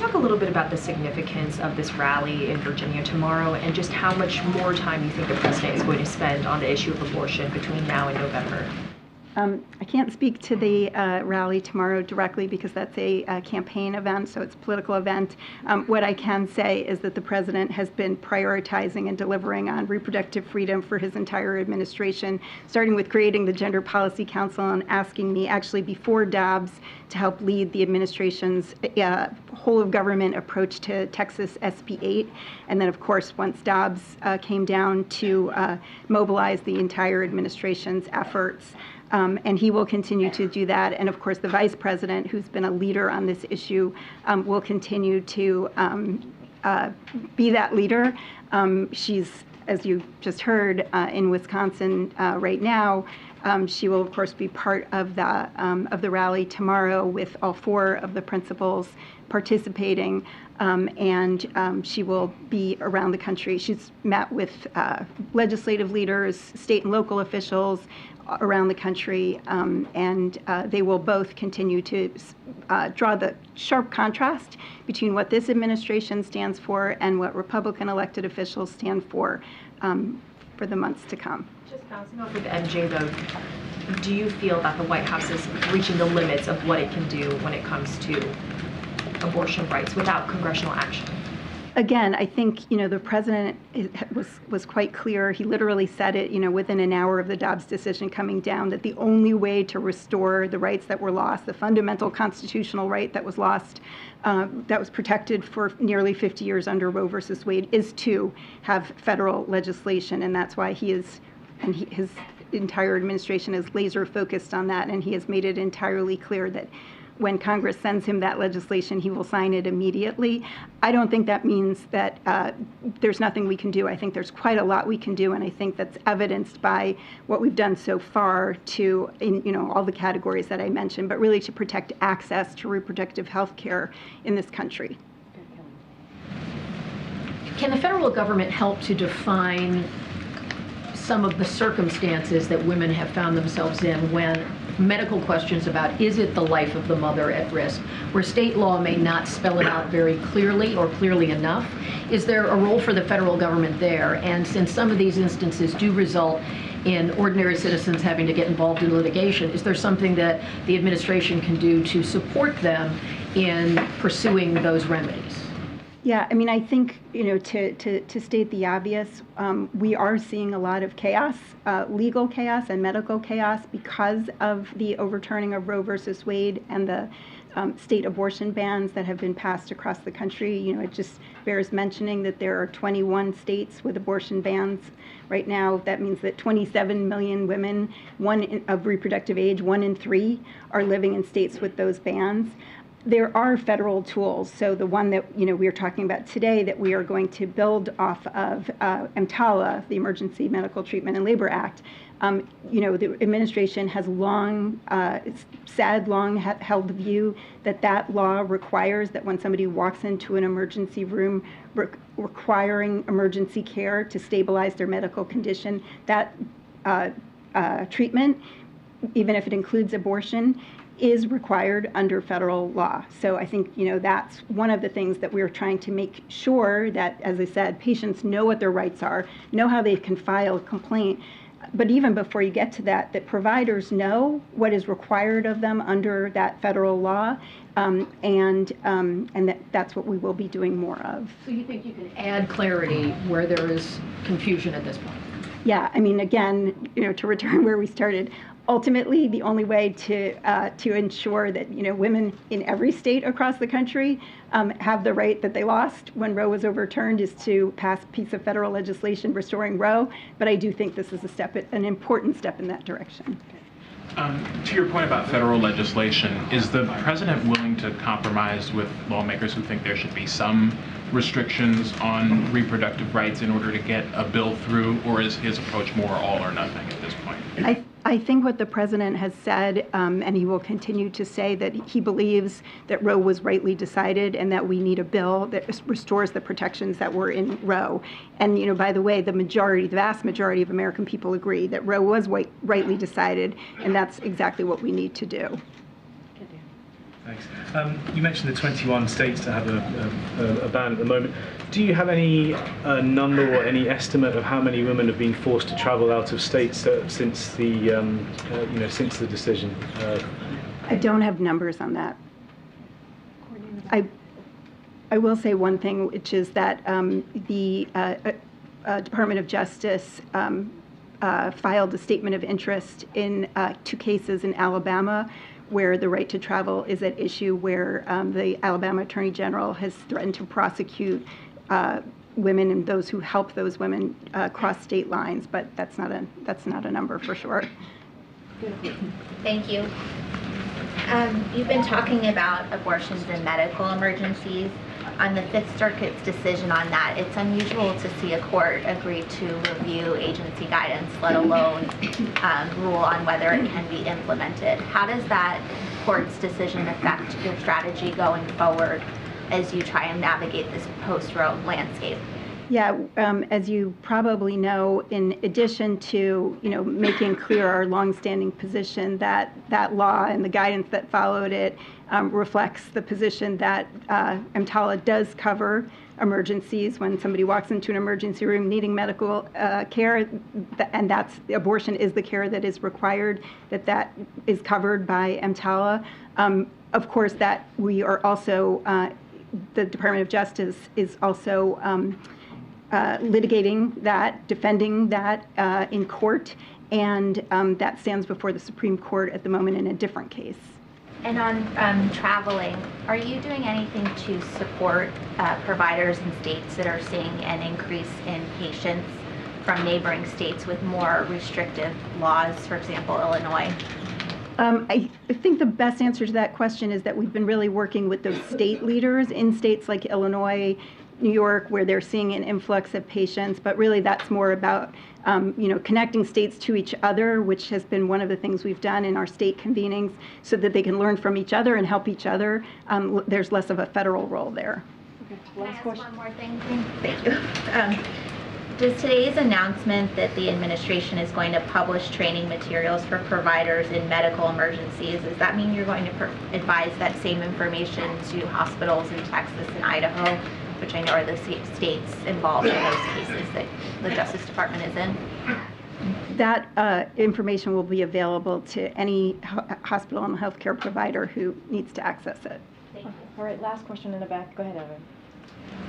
talk a little bit about the significance of this rally in Virginia tomorrow and just how much more time you think the president is going to spend on the issue of abortion between now and November? I can't speak to the rally tomorrow directly because that's a campaign event, so it's a political event. What I can say is that the president has been prioritizing and delivering on reproductive freedom for his entire administration, starting with creating the Gender Policy Council and asking me actually before Dobbs to help lead the administration's whole of government approach to Texas SB 8. And then, of course, once Dobbs came down, to mobilize the entire administration's efforts. And he will continue to do that. And of course, the vice president, who's been a leader on this issue, will continue to be that leader. She's, as you just heard, in Wisconsin right now. She will, of course, be part of the rally tomorrow with all 4 of the principals participating, and she will be around the country. She's met with legislative leaders, state and local officials around the country, and they will both continue to draw the sharp contrast between what this administration stands for and what Republican elected officials stand for the months to come. Just bouncing off of MJ, though, do you feel that the White House is reaching the limits of what it can do when it comes to abortion rights without congressional action? Again, I think, the president was quite clear. He literally said it, within an hour of the Dobbs decision coming down, that the only way to restore the rights that were lost, the fundamental constitutional right that was lost, that was protected for nearly 50 years under Roe versus Wade, is to have federal legislation. And that's why his entire administration is laser focused on that. And he has made it entirely clear that when Congress sends him that legislation, he will sign it immediately. I don't think that means that there's nothing we can do. I think there's quite a lot we can do, and I think that's evidenced by what we've done so far in all the categories that I mentioned, but really to protect access to reproductive health care in this country. Can the federal government help to define some of the circumstances that women have found themselves in when medical questions about is it the life of the mother at risk, where state law may not spell it out very clearly or clearly enough? Is there a role for the federal government there? And since some of these instances do result in ordinary citizens having to get involved in litigation, is there something that the administration can do to support them in pursuing those remedies? Yeah, I mean, I think, to state the obvious, we are seeing a lot of chaos, legal chaos and medical chaos because of the overturning of Roe versus Wade and the state abortion bans that have been passed across the country. It just bears mentioning that there are 21 states with abortion bans right now. That means that 27 million women, of reproductive age, 1 in 3, are living in states with those bans. There are federal tools. So the one that we are talking about today that we are going to build off of EMTALA, the Emergency Medical Treatment and Labor Act. The administration has long held the view that that law requires that when somebody walks into an emergency room requiring emergency care to stabilize their medical condition, that treatment, even if it includes abortion, is required under federal law. So I think, that's one of the things that we're trying to make sure that, as I said, patients know what their rights are, know how they can file a complaint. But even before you get to that, that providers know what is required of them under that federal law, and that's what we will be doing more of. So you think you can add clarity where there is confusion at this point? Yeah, I mean, again, to return where we started, ultimately, the only way to ensure that women in every state across the country have the right that they lost when Roe was overturned is to pass a piece of federal legislation restoring Roe. But I do think this is an important step in that direction. To your point about federal legislation, is the president willing to compromise with lawmakers who think there should be some restrictions on reproductive rights in order to get a bill through, or is his approach more all or nothing at this point? I think what the president has said, and he will continue to say, that he believes that Roe was rightly decided and that we need a bill that restores the protections that were in Roe. And, by the way, the vast majority of American people agree that Roe was rightly decided, and that's exactly what we need to do. Thanks. You mentioned the 21 states that have a ban at the moment. Do you have any number or any estimate of how many women have been forced to travel out of states since the since the decision? I don't have numbers on that. I will say one thing, which is that the Department of Justice filed a statement of interest in 2 cases in Alabama where the right to travel is at issue, where the Alabama Attorney General has threatened to prosecute women and those who help those women cross state lines, but that's not a number for sure. Thank you. You've been talking about abortions and medical emergencies. On the Fifth Circuit's decision on that, it's unusual to see a court agree to review agency guidance, let alone rule on whether it can be implemented. How does that court's decision affect your strategy going forward as you try and navigate this post-Roe landscape? Yeah, as you probably know, in addition to making clear our longstanding position that that law and the guidance that followed it reflects the position that EMTALA does cover emergencies when somebody walks into an emergency room needing medical care, and abortion is the care that is required, that is covered by EMTALA. Of course, that we are also the Department of Justice is also litigating that, defending that in court, and that stands before the Supreme Court at the moment in a different case. And on traveling, are you doing anything to support providers in states that are seeing an increase in patients from neighboring states with more restrictive laws, for example, Illinois? I think the best answer to that question is that we've been really working with those state leaders in states like Illinois, New York, where they're seeing an influx of patients, but really that's more about connecting states to each other, which has been one of the things we've done in our state convenings so that they can learn from each other and help each other. There's less of a federal role there. Okay, last question. One more thing, please? Thank you. Does today's announcement that the administration is going to publish training materials for providers in medical emergencies, does that mean you're going to advise that same information to hospitals in Texas and Idaho, which I know are the states involved in those cases that the Justice Department is in? That information will be available to any hospital and healthcare provider who needs to access it. Thank you. All right, last question in the back. Go ahead, Evan.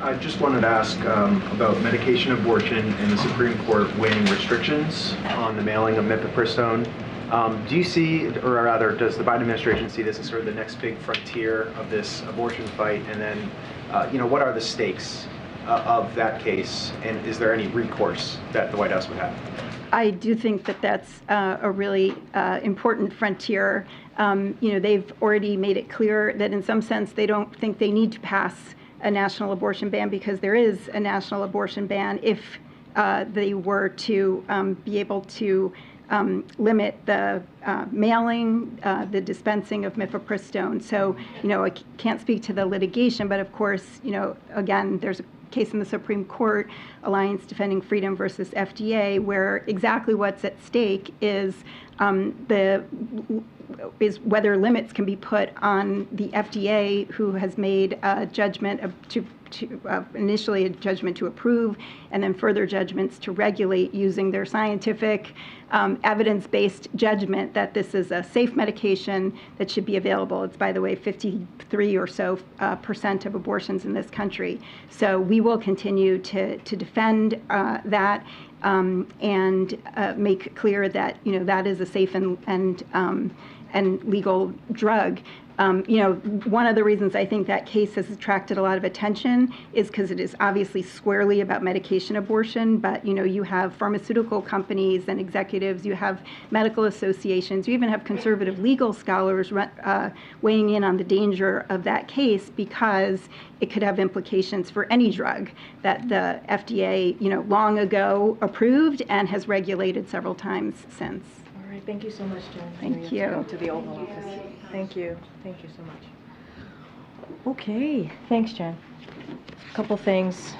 I just wanted to ask about medication abortion and the Supreme Court weighing restrictions on the mailing of mifepristone. Do you see, or rather, does the Biden administration see this as sort of the next big frontier of this abortion fight? And then, what are the stakes of that case? And is there any recourse that the White House would have? I do think that that's a really important frontier. They've already made it clear that in some sense they don't think they need to pass a national abortion ban because there is a national abortion ban if they were to be able to limit the mailing, the dispensing of mifepristone. So, I can't speak to the litigation, but of course, again, there's a case in the Supreme Court, Alliance Defending Freedom versus FDA, where exactly what's at stake is whether limits can be put on the FDA, who has made a judgment initially a judgment to approve, and then further judgments to regulate using their scientific evidence-based judgment that this is a safe medication that should be available. It's, by the way, 53 or so % of abortions in this country. So we will continue to defend that and make clear that that is a safe and legal drug. One of the reasons I think that case has attracted a lot of attention is because it is obviously squarely about medication abortion, but you have pharmaceutical companies and executives, you have medical associations, you even have conservative legal scholars weighing in on the danger of that case because it could have implications for any drug that the FDA, long ago approved and has regulated several times since. All right, thank you so much, Jen. Thank you. you. Have to go to the Oval Office. Thank you. Thank you so much. Okay, thanks, Jen. A couple things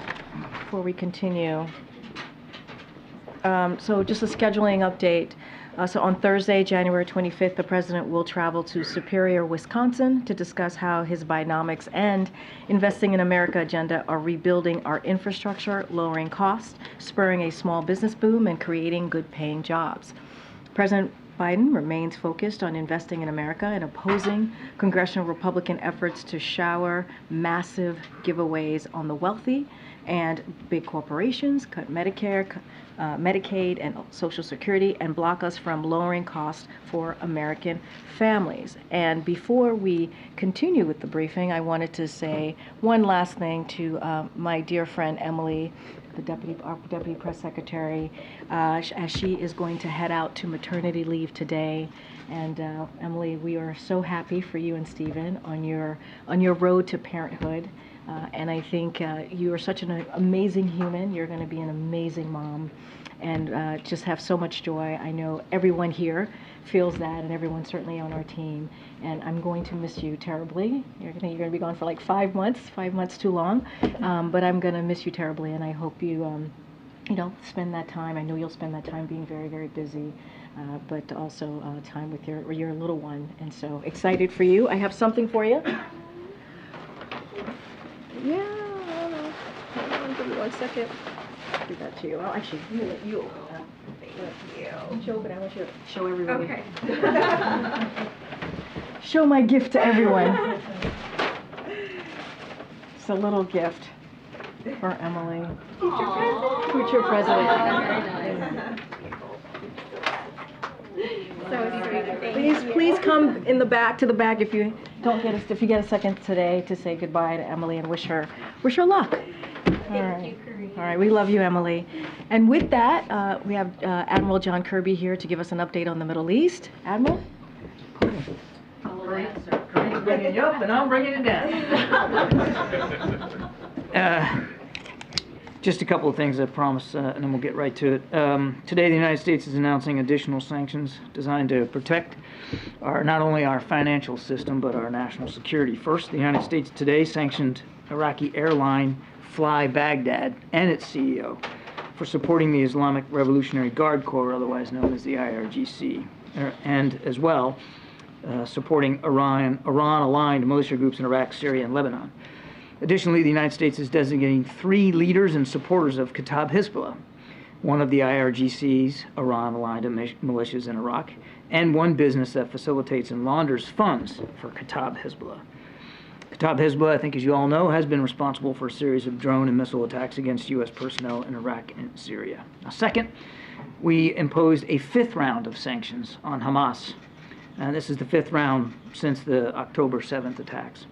before we continue. So just a scheduling update. So on Thursday, January 25th, the president will travel to Superior, Wisconsin to discuss how his Bidenomics and Investing in America agenda are rebuilding our infrastructure, lowering costs, spurring a small business boom, and creating good-paying jobs. President Biden remains focused on investing in America and opposing congressional Republican efforts to shower massive giveaways on the wealthy and big corporations, cut Medicare, Medicaid, and Social Security, and block us from lowering costs for American families. And before we continue with the briefing, I wanted to say one last thing to my dear friend Emily, our Deputy Press Secretary, as she is going to head out to maternity leave today. And Emily, we are so happy for you and Stephen on your road to parenthood. And I think you are such an amazing human. You're going to be an amazing mom, and just have so much joy. I know everyone here feels that, and everyone certainly on our team. And I'm going to miss you terribly. You're going to be gone for like 5 months. 5 months too long, but I'm going to miss you terribly. And I hope you, spend that time. I know you'll spend that time being very, very busy, but also time with your little one. And so excited for you. I have something for you. Yeah, hold on, give me 1 second. Give that to you. Well, actually, let you open that. Thank you. Open it. I want you to show everybody. Okay. Show my gift to everyone. It's a little gift for Emily. Future president. So sweet. Please come in the back if you if you get a second today to say goodbye to Emily and wish her luck. All right, we love you, Emily. And with that, we have Admiral John Kirby here to give us an update on the Middle East. Admiral? He's bringing you up and I'm bringing it down. Just a couple of things I promise, and then we'll get right to it. Today, the United States is announcing additional sanctions designed to protect not only our financial system, but our national security. First, the United States today sanctioned Iraqi airline Fly Baghdad and its CEO for supporting the Islamic Revolutionary Guard Corps, otherwise known as the IRGC, and as well supporting Iran-aligned militia groups in Iraq, Syria, and Lebanon. Additionally, the United States is designating 3 leaders and supporters of Kataib Hezbollah, one of the IRGC's Iran-aligned militias in Iraq, and one business that facilitates and launders funds for Kataib Hezbollah. Kataib Hezbollah, I think as you all know, has been responsible for a series of drone and missile attacks against U.S. personnel in Iraq and Syria. Now, second, we imposed a 5th round of sanctions on Hamas. This is the 5th round since the October 7th attacks.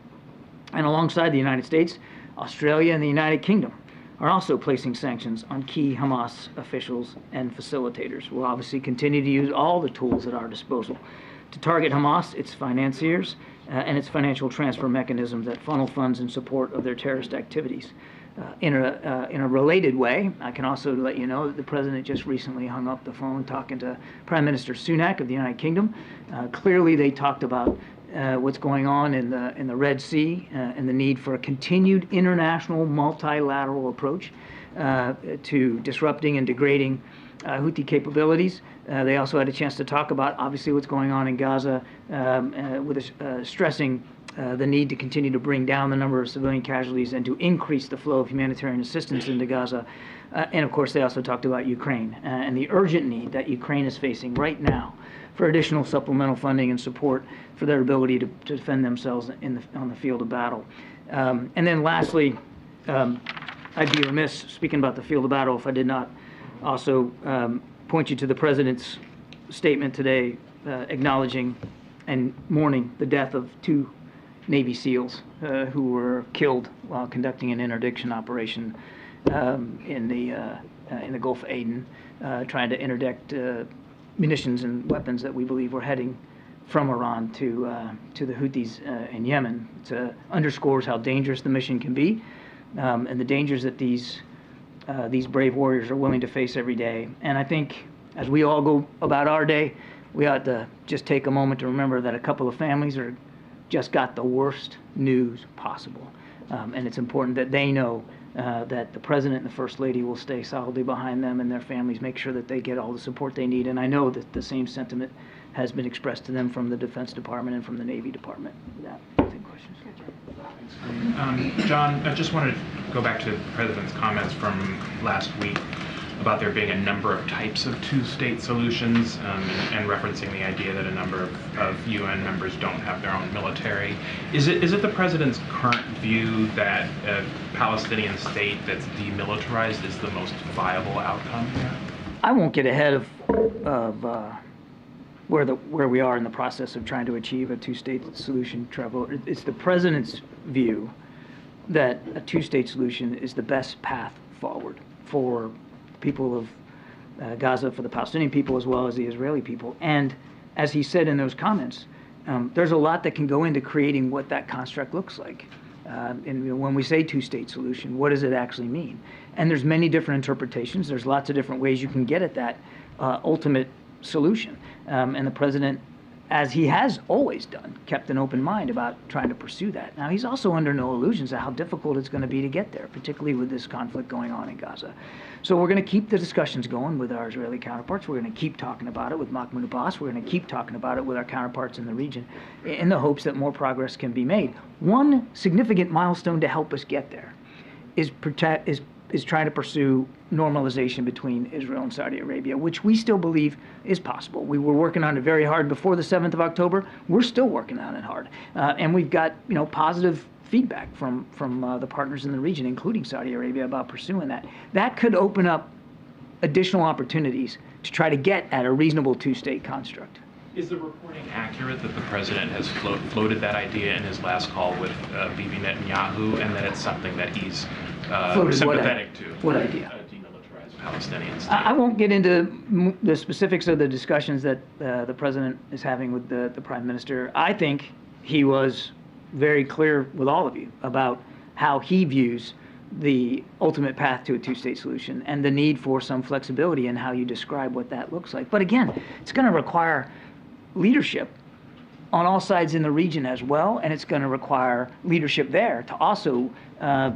And alongside the United States, Australia and the United Kingdom are also placing sanctions on key Hamas officials and facilitators. We'll obviously continue to use all the tools at our disposal to target Hamas, its financiers, and its financial transfer mechanisms that funnel funds in support of their terrorist activities. In a related way, I can also let you know that the President just recently hung up the phone talking to Prime Minister Sunak of the United Kingdom. Clearly they talked about what's going on in the Red Sea and the need for a continued international multilateral approach to disrupting and degrading Houthi capabilities. They also had a chance to talk about obviously what's going on in Gaza, with stressing the need to continue to bring down the number of civilian casualties and to increase the flow of humanitarian assistance into Gaza. And of course they also talked about Ukraine and the urgent need that Ukraine is facing right now for additional supplemental funding and support for their ability to defend themselves on the field of battle. And then lastly, I'd be remiss speaking about the field of battle if I did not also point you to the President's statement today acknowledging and mourning the death of 2 Navy SEALs who were killed while conducting an interdiction operation in the Gulf of Aden, trying to interdict munitions and weapons that we believe were heading from Iran to the Houthis in Yemen. It underscores how dangerous the mission can be, and the dangers that these brave warriors are willing to face every day. And I think as we all go about our day, we ought to just take a moment to remember that a couple of families just got the worst news possible. And it's important that they know that the President and the First Lady will stay solidly behind them and their families, make sure that they get all the support they need. And I know that the same sentiment has been expressed to them from the Defense Department and from the Navy Department. Without any questions. John, I just wanted to go back to the President's comments from last week about there being a number of types of two-state solutions, and referencing the idea that a number of UN members don't have their own military. Is it the President's current view that a Palestinian state that's demilitarized is the most viable outcome here? I won't get ahead of where we are in the process of trying to achieve a two-state solution, Trevor. It's the President's view that a two-state solution is the best path forward for people of Gaza, for the Palestinian people as well as the Israeli people. And as he said in those comments, there's a lot that can go into creating what that construct looks like. And when we say two-state solution, what does it actually mean? And there's many different interpretations. There's lots of different ways you can get at that ultimate solution. And the President, as he has always done, kept an open mind about trying to pursue that. Now, he's also under no illusions of how difficult it's going to be to get there, particularly with this conflict going on in Gaza. So we're going to keep the discussions going with our Israeli counterparts. We're going to keep talking about it with Mahmoud Abbas. We're going to keep talking about it with our counterparts in the region in the hopes that more progress can be made. One significant milestone to help us get there is trying to pursue normalization between Israel and Saudi Arabia, which we still believe is possible. We were working on it very hard before the 7th of October. We're still working on it hard. And we've got, positive feedback from the partners in the region, including Saudi Arabia, about pursuing that. That could open up additional opportunities to try to get at a reasonable two-state construct. Is the reporting accurate that the President has floated that idea in his last call with Bibi Netanyahu, and that it's something that he's sympathetic to? What idea? A demilitarized Palestinian state. I won't get into the specifics of the discussions that the President is having with the Prime Minister. I think he was very clear with all of you about how he views the ultimate path to a two-state solution and the need for some flexibility in how you describe what that looks like. But again, it's going to require leadership on all sides in the region as well, and it's going to require leadership there to also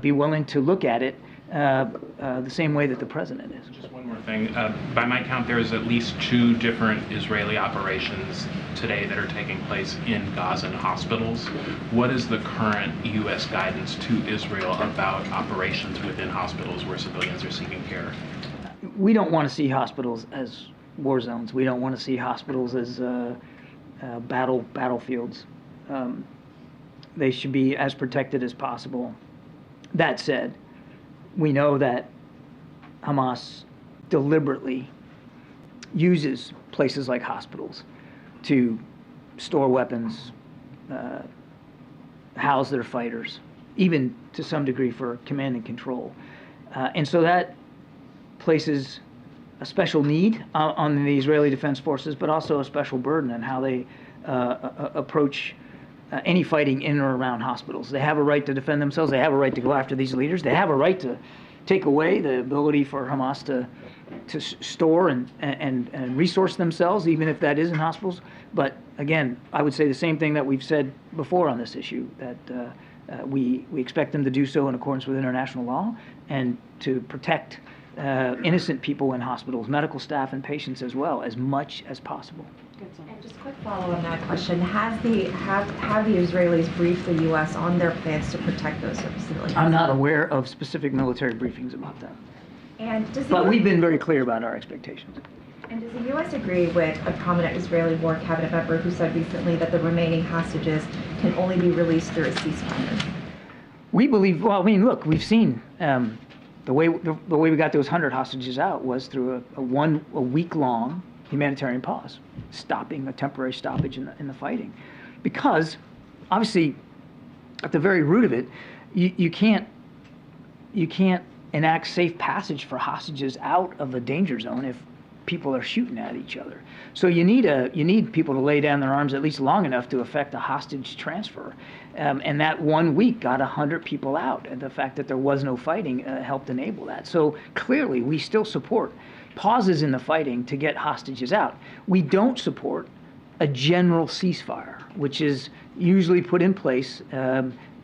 be willing to look at it the same way that the President is. Just one more thing. By my count, there's at least 2 different Israeli operations today that are taking place in Gazan hospitals. What is the current U.S. guidance to Israel about operations within hospitals where civilians are seeking care? We don't want to see hospitals as war zones. We don't want to see hospitals as battlefields. They should be as protected as possible. That said, we know that Hamas deliberately uses places like hospitals to store weapons, house their fighters, even to some degree for command and control. And so that places a special need on the Israeli Defense Forces, but also a special burden in how they approach any fighting in or around hospitals. They have a right to defend themselves. They have a right to go after these leaders. They have a right to take away the ability for Hamas to store and resource themselves, even if that is in hospitals. But again, I would say the same thing that we've said before on this issue, that we expect them to do so in accordance with international law and to protect innocent people in hospitals, medical staff and patients as well, as much as possible. And just quick follow on that question: have the Israelis briefed the U.S. on their plans to protect those civilians? I'm not aware of specific military briefings about that. And but we've been very clear about our expectations. And does the U.S. agree with a prominent Israeli war cabinet member who said recently that the remaining hostages can only be released through a ceasefire? We believe. Well, I mean, look, we've seen. The way we got those 100 hostages out was through a week-long humanitarian pause, stopping a temporary stoppage in the fighting, because obviously at the very root of it, you can't enact safe passage for hostages out of a danger zone if people are shooting at each other. So you need people to lay down their arms at least long enough to effect a hostage transfer. And that 1 week got 100 people out. And the fact that there was no fighting helped enable that. So clearly, we still support pauses in the fighting to get hostages out. We don't support a general ceasefire, which is usually put in place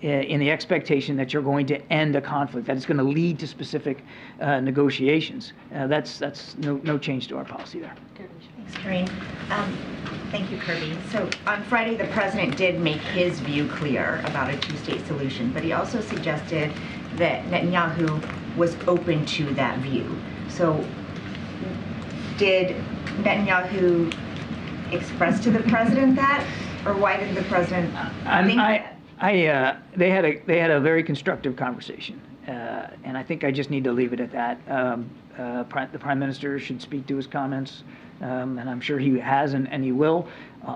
in the expectation that you're going to end a conflict, that it's going to lead to specific negotiations. That's no change to our policy there. Thanks, Karine. Thank you, Kirby. So on Friday, the president did make his view clear about a two-state solution, but he also suggested that Netanyahu was open to that view. So did Netanyahu express to the president that, or why did the president think that? They had a very constructive conversation, and I think I just need to leave it at that. The Prime Minister should speak to his comments, and I'm sure he has and he will.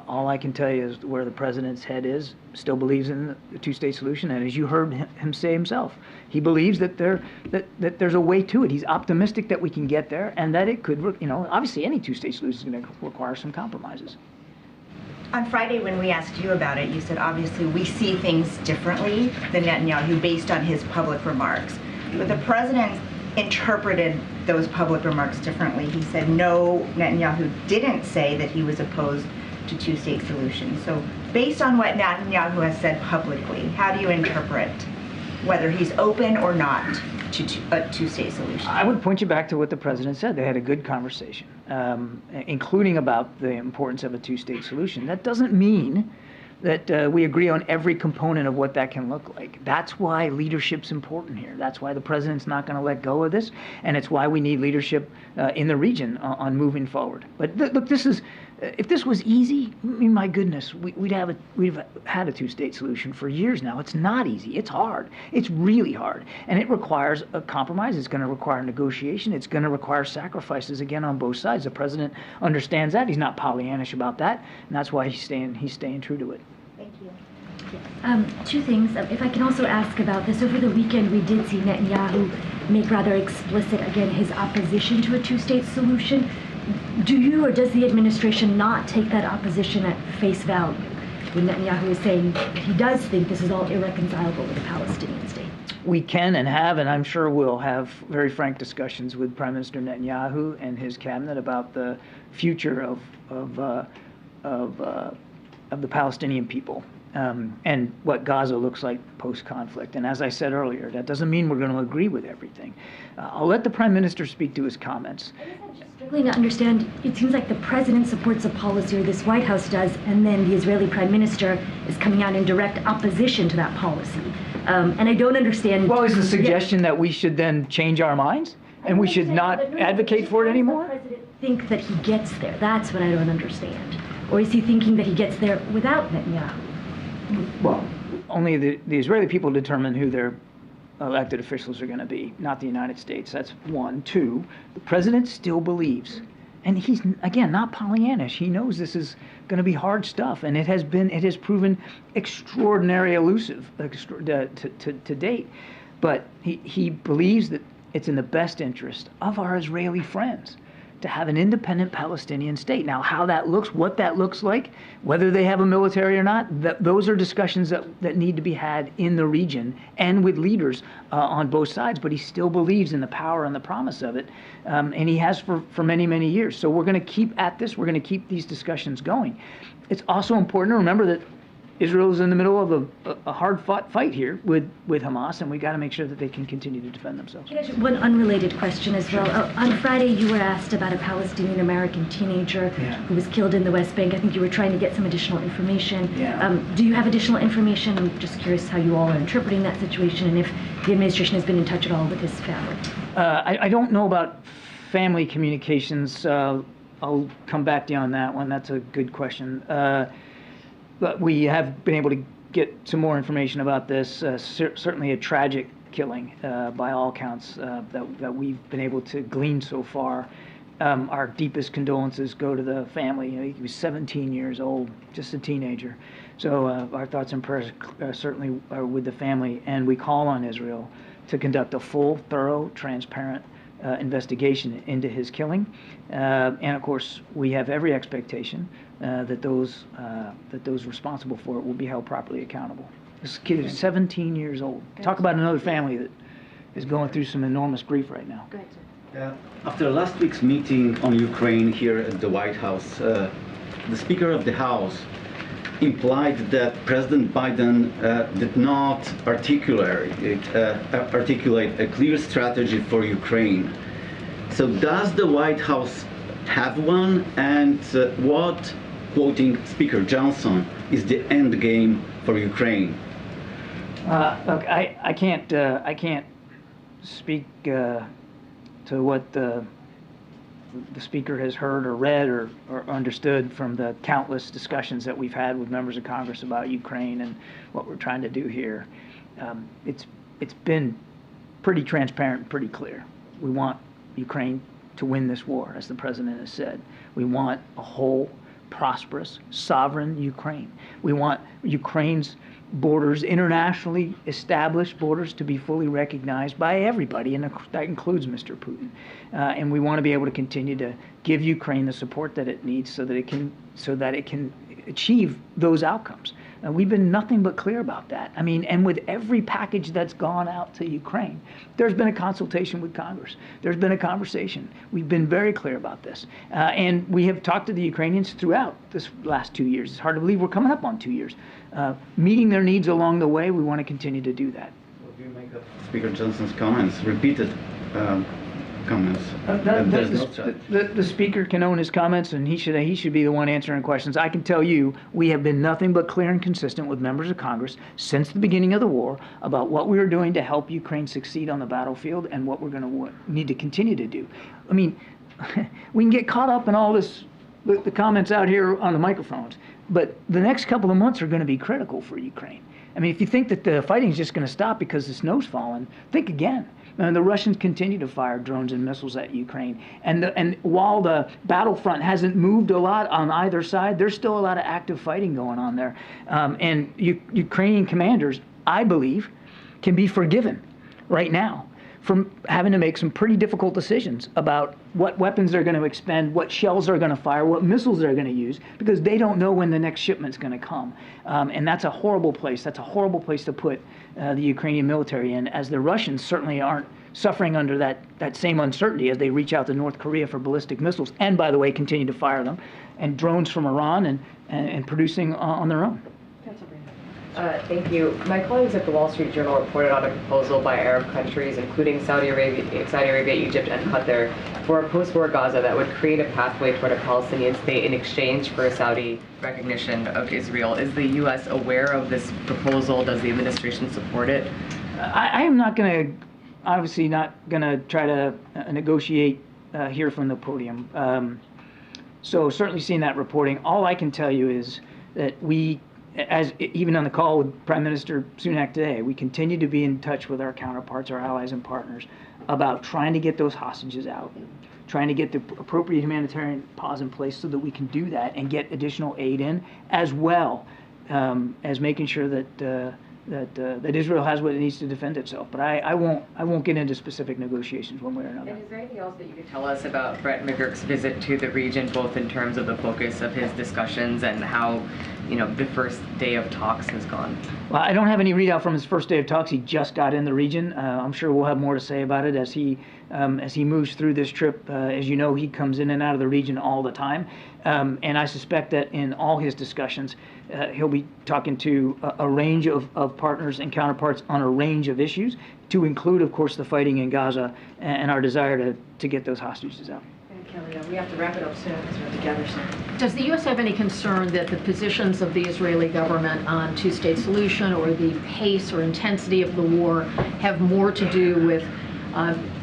All I can tell you is where the president's head is. Still believes in the two-state solution, and as you heard him say himself, he believes that there's a way to it. He's optimistic that we can get there, and that it could, obviously any two-state solution is going to require some compromises. On Friday, when we asked you about it, you said, obviously, we see things differently than Netanyahu based on his public remarks. But the president interpreted those public remarks differently. He said, no, Netanyahu didn't say that he was opposed to two-state solutions. So based on what Netanyahu has said publicly, how do you interpret whether he's open or not to a two-state solution? I would point you back to what the president said. They had a good conversation, including about the importance of a two-state solution. That doesn't mean that we agree on every component of what that can look like. That's why leadership's important here. That's why the president's not going to let go of this, and it's why we need leadership in the region on moving forward. But look, if this was easy, I mean, my goodness, we've had a two-state solution for years now. It's not easy. It's hard. It's really hard, and it requires a compromise. It's going to require negotiation. It's going to require sacrifices again on both sides. The president understands that. He's not Pollyannish about that, and that's why he's staying true to it. Thank you. Two things. If I can also ask about this, over the weekend we did see Netanyahu make rather explicit, again, his opposition to a two-state solution. Do you or does the administration not take that opposition at face value when Netanyahu is saying that he does think this is all irreconcilable with the Palestinian state? We can and have, and I'm sure we'll have very frank discussions with Prime Minister Netanyahu and his cabinet about the future of the Palestinian people and what Gaza looks like post-conflict. And as I said earlier, that doesn't mean we're going to agree with everything. I'll let the Prime Minister speak to his comments. I'm just struggling to understand. It seems like the president supports a policy, or this White House does, and then the Israeli Prime Minister is coming out in direct opposition to that policy. And I don't understand. Well, is the suggestion that we should then change our minds and we should not advocate for it anymore? Does the president think that he gets there? That's what I don't understand. Or is he thinking that he gets there without Netanyahu? Well, only the Israeli people determine who their elected officials are going to be, not the United States. That's one. Two, the president still believes, and he's, again, not Pollyannish. He knows this is going to be hard stuff, and it has proven extraordinarily elusive to date. But he believes that it's in the best interest of our Israeli friends to have an independent Palestinian state. Now, how that looks, what that looks like, whether they have a military or not, those are discussions that need to be had in the region and with leaders on both sides. But he still believes in the power and the promise of it, and he has for many, many years. So we're going to keep at this. We're going to keep these discussions going. It's also important to remember that Israel is in the middle of a hard-fought fight here with Hamas, and we got to make sure that they can continue to defend themselves. Can I ask one unrelated question as well? On Friday, you were asked about a Palestinian-American teenager who was killed in the West Bank. I think you were trying to get some additional information. Do you have additional information? I'm just curious how you all are interpreting that situation, and if the administration has been in touch at all with his family. I don't know about family communications. I'll come back to you on that one. That's a good question. But we have been able to get some more information about this. Certainly a tragic killing by all counts that we've been able to glean so far. Our deepest condolences go to the family. He was 17 years old, just a teenager. So our thoughts and prayers certainly are with the family. And we call on Israel to conduct a full, thorough, transparent investigation into his killing. And of course, we have every expectation that those responsible for it will be held properly accountable. This kid is 17 years old. Talk about another family that is going through some enormous grief right now. Go ahead, sir. After last week's meeting on Ukraine here at the White House, the Speaker of the House implied that President Biden did not articulate a clear strategy for Ukraine. So does the White House have one, and what, quoting Speaker Johnson, is the end game for Ukraine? Look, I can't speak to what the Speaker has heard or read or understood from the countless discussions that we've had with members of Congress about Ukraine and what we're trying to do here. It's been pretty transparent and pretty clear. We want Ukraine to win this war, as the President has said. We want a whole, prosperous, sovereign Ukraine. We want Ukraine's borders, internationally established borders, to be fully recognized by everybody, and that includes Mr. Putin. And we want to be able to continue to give Ukraine the support that it needs so that it can achieve those outcomes. We've been nothing but clear about that. I mean, and with every package that's gone out to Ukraine, there's been a consultation with Congress. There's been a conversation. We've been very clear about this. And we have talked to the Ukrainians throughout this last 2 years. It's hard to believe we're coming up on 2 years. Meeting their needs along the way, we want to continue to do that. What do you make of Speaker Johnson's comments, repeated comments? The Speaker can own his comments, and he should be the one answering questions. I can tell you, we have been nothing but clear and consistent with members of Congress since the beginning of the war about what we are doing to help Ukraine succeed on the battlefield and what we're going to need to continue to do. I mean, we can get caught up in all this, the comments out here on the microphones, but the next couple of months are going to be critical for Ukraine. I mean, if you think that the fighting is just going to stop because the snow's falling, think again. And the Russians continue to fire drones and missiles at Ukraine. And while the battlefront hasn't moved a lot on either side, there's still a lot of active fighting going on there. And Ukrainian commanders, I believe, can be forgiven right now from having to make some pretty difficult decisions about what weapons they're going to expend, what shells they're going to fire, what missiles they're going to use, because they don't know when the next shipment's going to come. And that's a horrible place. That's a horrible place to put the Ukrainian military in, as the Russians certainly aren't suffering under that same uncertainty as they reach out to North Korea for ballistic missiles, and, by the way, continue to fire them, and drones from Iran and producing on their own. Thank you. My colleagues at the Wall Street Journal reported on a proposal by Arab countries, including Saudi Arabia, Egypt, and Qatar, for a post-war Gaza that would create a pathway toward a Palestinian state in exchange for a Saudi recognition of Israel. Is the U.S. aware of this proposal? Does the administration support it? I am not going to, obviously not going to try to negotiate here from the podium. So certainly seeing that reporting, all I can tell you is that we, as even on the call with Prime Minister Sunak today, we continue to be in touch with our counterparts, our allies and partners, about trying to get those hostages out, trying to get the appropriate humanitarian pause in place so that we can do that and get additional aid in, as well as making sure that Israel has what it needs to defend itself. But I won't get into specific negotiations one way or another. And is there anything else that you could tell us about Brett McGurk's visit to the region, both in terms of the focus of his discussions and how, the first day of talks has gone? Well, I don't have any readout from his first day of talks. He just got in the region. I'm sure we'll have more to say about it as he moves through this trip. As you know, he comes in and out of the region all the time. And I suspect that in all his discussions, he'll be talking to a range of partners and counterparts on a range of issues, to include, of course, the fighting in Gaza and our desire to get those hostages out. Kelly, we have to wrap it up soon because we're together soon. Does the U.S. have any concern that the positions of the Israeli government on two-state solution or the pace or intensity of the war have more to do with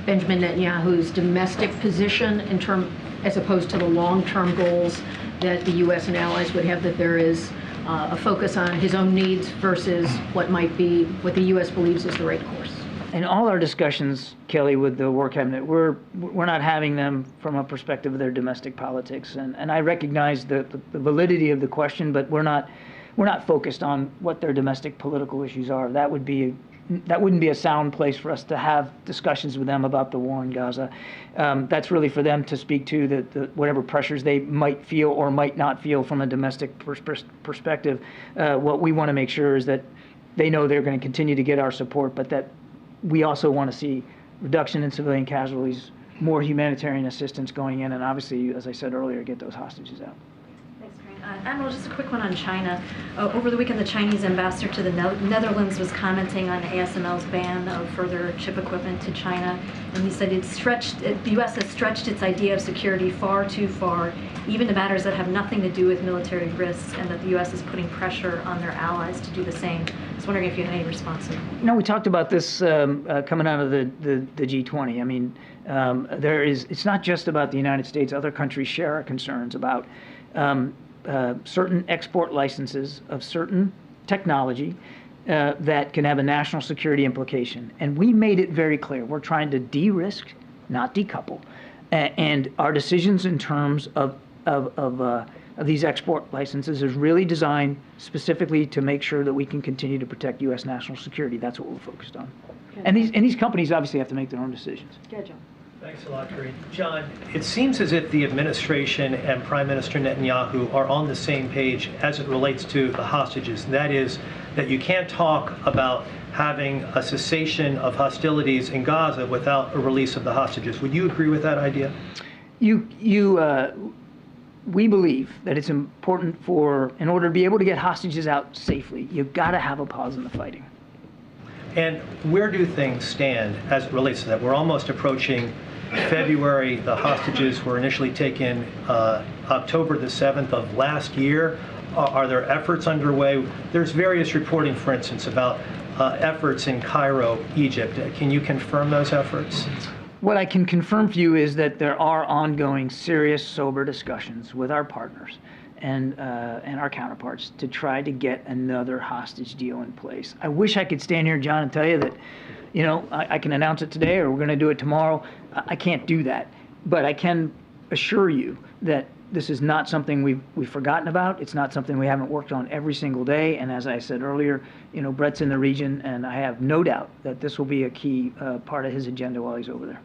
Benjamin Netanyahu's domestic position as opposed to the long-term goals that the U.S. and allies would have, that there is a focus on his own needs versus what might be what the U.S. believes is the right course? In all our discussions, Kelly, with the War Cabinet, we're not having them from a perspective of their domestic politics, and I recognize the validity of the question, but we're not focused on what their domestic political issues are. That wouldn't be a sound place for us to have discussions with them about the war in Gaza. That's really for them to speak to whatever pressures they might feel or might not feel from a domestic perspective. What we want to make sure is that they know they're going to continue to get our support, but that we also want to see reduction in civilian casualties, more humanitarian assistance going in, and obviously, as I said earlier, get those hostages out. Thanks, Karine. Admiral, just a quick one on China. Over the weekend, the Chinese ambassador to the Netherlands was commenting on ASML's ban of further chip equipment to China, and he said the U.S. has stretched its idea of security far too far, even to matters that have nothing to do with military risks, and that the U.S. is putting pressure on their allies to do the same. I was wondering if you had any response to that. No, we talked about this coming out of the G20. I mean, it's not just about the United States. Other countries share our concerns about certain export licenses of certain technology that can have a national security implication. And we made it very clear. We're trying to de-risk, not decouple. And our decisions in terms of these export licenses is really designed specifically to make sure that we can continue to protect U.S. national security. That's what we're focused on. And these companies obviously have to make their own decisions. Yeah, John. Thanks a lot, Karine. John, it seems as if the administration and Prime Minister Netanyahu are on the same page as it relates to the hostages. And that is that you can't talk about having a cessation of hostilities in Gaza without a release of the hostages. Would you agree with that idea? We believe that it's important in order to be able to get hostages out safely, you've got to have a pause in the fighting. And where do things stand as it relates to that? We're almost approaching February. The hostages were initially taken October the 7th of last year. Are there efforts underway? There's various reporting, for instance, about efforts in Cairo, Egypt. Can you confirm those efforts? What I can confirm for you is that there are ongoing, serious, sober discussions with our partners and our counterparts to try to get another hostage deal in place. I wish I could stand here, John, and tell you that, you know, I can announce it today or we're going to do it tomorrow. I can't do that. But I can assure you that this is not something we've forgotten about. It's not something we haven't worked on every single day. And as I said earlier, you know, Brett's in the region, and I have no doubt that this will be a key part of his agenda while he's over there.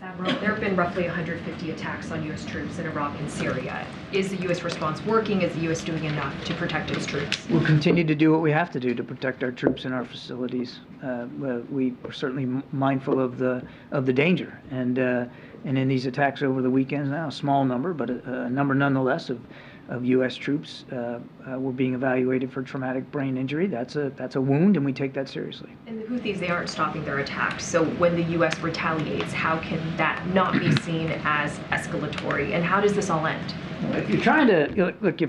Admiral, there have been roughly 150 attacks on U.S. troops in Iraq and Syria. Is the U.S. response working? Is the U.S. doing enough to protect its troops? We'll continue to do what we have to do to protect our troops and our facilities. We are certainly mindful of the danger, and in these attacks over the weekends now, a small number, but a number nonetheless of U.S. troops were being evaluated for traumatic brain injury. That's a wound, and we take that seriously. And the Houthis, they aren't stopping their attacks. So when the U.S. retaliates, how can that not be seen as escalatory? And how does this all end? If you're trying to look,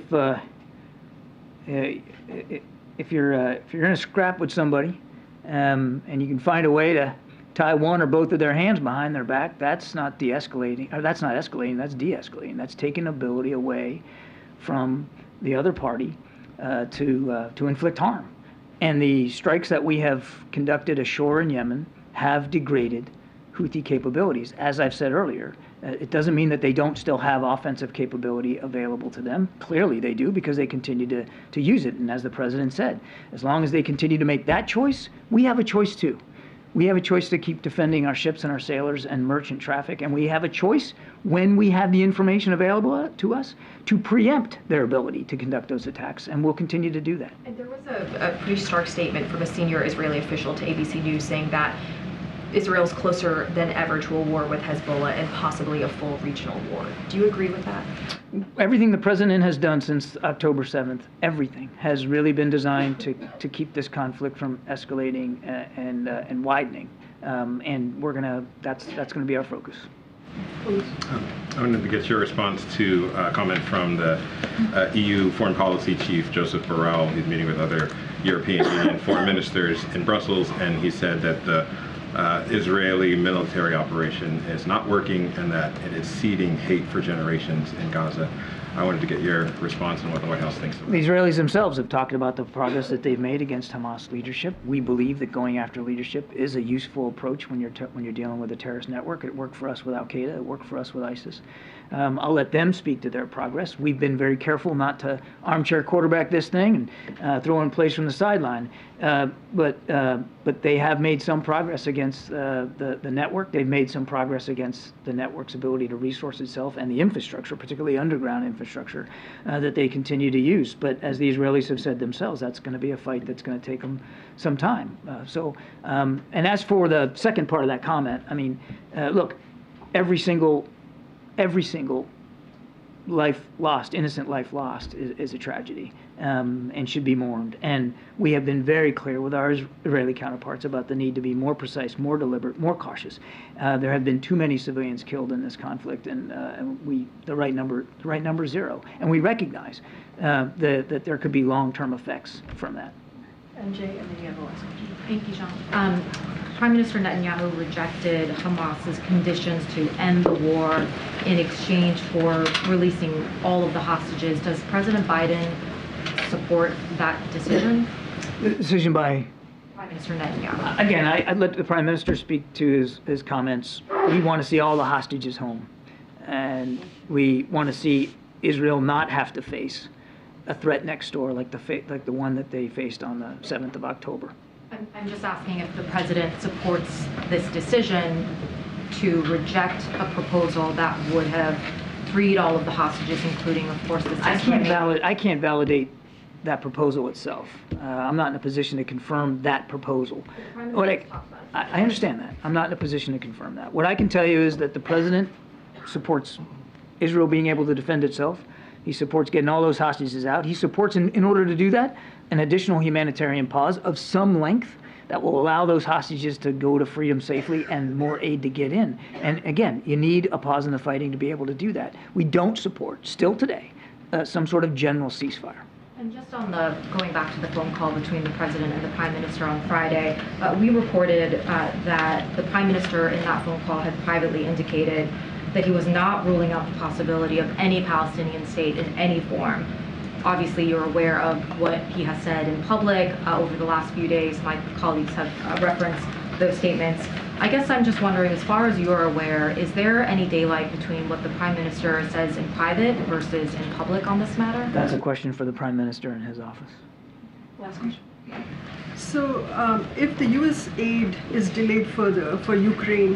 if you're in a scrap with somebody, and you can find a way to tie one or both of their hands behind their back, that's not de-escalating, or that's not escalating, that's de-escalating. That's taking ability away from the other party to inflict harm. And the strikes that we have conducted ashore in Yemen have degraded Houthi capabilities. As I've said earlier, it doesn't mean that they don't still have offensive capability available to them. Clearly they do, because they continue to use it. And as the president said, as long as they continue to make that choice, we have a choice too. We have a choice to keep defending our ships and our sailors and merchant traffic, and we have a choice, when we have the information available to us, to preempt their ability to conduct those attacks, and we'll continue to do that. And there was a pretty stark statement from a senior Israeli official to ABC News saying that Israel's closer than ever to a war with Hezbollah and possibly a full regional war. Do you agree with that? Everything the president has done since October 7th, everything has really been designed to keep this conflict from escalating and widening. And that's gonna be our focus. Please. I wanted to get your response to a comment from the EU Foreign Policy Chief, Joseph Borrell. He's meeting with other European Union foreign ministers in Brussels, and he said that the Israeli military operation is not working and that it is seeding hate for generations in Gaza. I wanted to get your response on what the White House thinks of The it. Israelis themselves have talked about the progress that they've made against Hamas leadership. We believe that going after leadership is a useful approach when you're dealing with a terrorist network. It worked for us with Al-Qaeda. It worked for us with ISIS. I'll let them speak to their progress. We've been very careful not to armchair quarterback this thing and throw in place from the sideline. But they have made some progress against the network. They've made some progress against the network's ability to resource itself and the infrastructure, particularly underground infrastructure, that they continue to use. But as the Israelis have said themselves, that's going to be a fight that's going to take them some time. And as for the second part of that comment, I mean, look, every single life lost, innocent life lost, is a tragedy and should be mourned. And we have been very clear with our Israeli counterparts about the need to be more precise, more deliberate, more cautious. There have been too many civilians killed in this conflict, and the right number is 0. And we recognize that there could be long-term effects from that. And Jay, and then you have the last question. Thank you, Jean. Prime Minister Netanyahu rejected Hamas's conditions to end the war in exchange for releasing all of the hostages. Does President Biden support that decision? The decision by Prime Minister Netanyahu. Again, I'd let the Prime Minister speak to his comments. We want to see all the hostages home, and we want to see Israel not have to face a threat next door like the one that they faced on the 7th of October. I'm just asking if the president supports this decision to reject a proposal that would have freed all of the hostages, including, of course, the I can't validate that proposal itself. I'm not in a position to confirm that proposal. I understand that. I'm not in a position to confirm that. What I can tell you is that the president supports Israel being able to defend itself. He supports getting all those hostages out. He supports, in order to do that, an additional humanitarian pause of some length that will allow those hostages to go to freedom safely and more aid to get in. And again, you need a pause in the fighting to be able to do that. We don't support, still today, some sort of general ceasefire. And just on going back to the phone call between the president and the prime minister on Friday, we reported that the prime minister in that phone call had privately indicated that he was not ruling out the possibility of any Palestinian state in any form. Obviously, you're aware of what he has said in public over the last few days. My colleagues have referenced those statements. I guess I'm just wondering, as far as you're aware, is there any daylight between what the Prime Minister says in private versus in public on this matter? That's a question for the Prime Minister and his office. Last question. So, if the U.S. aid is delayed further for Ukraine,